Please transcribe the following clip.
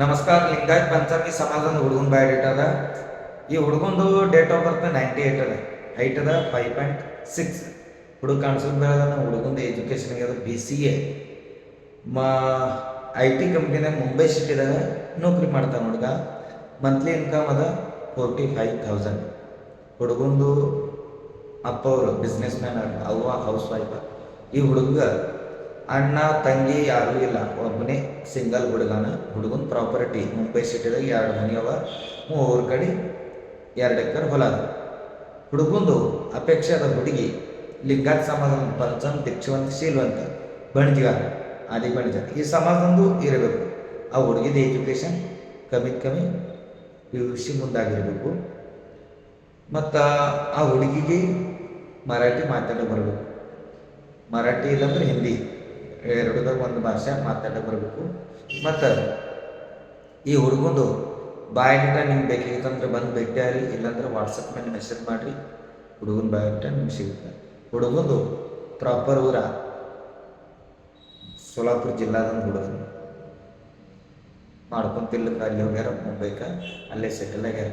ನಮಸ್ಕಾರ. ಲಿಂಗಾಯತ್ ಪಂಚಮಿ ಸಮಾಜದ ಹುಡುಗನ ಬಯೋಡೇಟ್ ಅದ. ಈ ಹುಡುಗಂದು ಡೇಟ್ ಆಫ್ ಬರ್ತ್ 98 ಅದ. ಹೈಟ್ ಅದ 5.6. ಹುಡುಗ ಕಾಣಿಸೋದು ಬೆಳೆದ. ಹುಡುಗಂದು ಎಜುಕೇಷನ್ ಆಗ್ಯದ BCA. IT ಕಂಪ್ನಿನಾಗ ಮುಂಬೈ ಸಿಟಿದಾಗ ನೌಕರಿ ಮಾಡ್ತಾನೆ ಹುಡುಗ. ಮಂತ್ಲಿ ಇನ್ಕಮ್ ಅದ 45,000. ಹುಡುಗಂದು ಅಪ್ಪ ಅವರು ಬಿಸ್ನೆಸ್ ಮ್ಯಾನ್ ಅದ, ಅವ್ವ ಹೌಸ್ ವೈಫ್. ಈ ಹುಡುಗ ಅಣ್ಣ ತಂಗಿ ಯಾರೂ ಇಲ್ಲ, ಒಬ್ಬನೇ ಸಿಂಗಲ್ ಹುಡುಗನ. ಹುಡುಗನ ಪ್ರಾಪರ್ಟಿ ಮುಂಬೈ ಸಿಟಿದಾಗ 2 ಮನೆ ಅವ, 3 ಕಡೆ 2 ಎಕರೆ ಹೊಲ ಅದ. ಹುಡುಗಂದು ಅಪೇಕ್ಷೆ ಅದ ಹುಡುಗಿ ಲಿಂಗಾಯತ್ ಸಮಾಜ ಪಂಚಮ್ ದೀಕ್ಷವಂತ ಶೀಲವಂತ ಬಣಿಜ ಆದಿ ಬಣಿಜ ಈ ಸಮಾಜದಂದು ಇರಬೇಕು. ಆ ಹುಡುಗಿದ ಎಜುಕೇಷನ್ ಕಮ್ಮಿ PUC ಮುಂದಾಗಿರಬೇಕು. ಮತ್ತು ಆ ಹುಡುಗಿಗೆ ಮರಾಠಿ ಮಾತಾಡೋ ಬರಬೇಕು. ಮರಾಠಿ ಇಲ್ಲಾಂದ್ರೆ ಹಿಂದಿ, ಎರಡದಾಗ ಒಂದು ಭಾಷೆ ಮಾತಾಡೋ ಬರಬೇಕು. ಮತ್ತು ಈ ಹುಡುಗಂದು ಬಯೋಡೇಟಾ ನಿಮ್ಗೆ ಬೇಕಾಗಿತ್ತಂದ್ರೆ ಬಂದು ಭೇಟಿಯಾರಿ, ಇಲ್ಲಾಂದ್ರೆ ವಾಟ್ಸಪ್ ಮೇಲೆ ಮೆಸೇಜ್ ಮಾಡಿರಿ. ಹುಡುಗನ ಬಯೋಡೇಟಾ ನಿಮ್ಗೆ ಸಿಗುತ್ತೆ. ಹುಡುಗಂದು ಪ್ರಾಪರ್ ಊರ ಸೋಲಾಪುರ ಜಿಲ್ಲಾದಂದು ಹುಡುಗನ ಮಾಡ್ಕೊಂತಿಲ್ಲಕ್ಕೆ ಅಲ್ಲಿ ಹೋಗ್ಯಾರ ಮುಂಬೈಕ, ಅಲ್ಲೇ ಸೆಟಲ್ ಆಗ್ಯಾರ.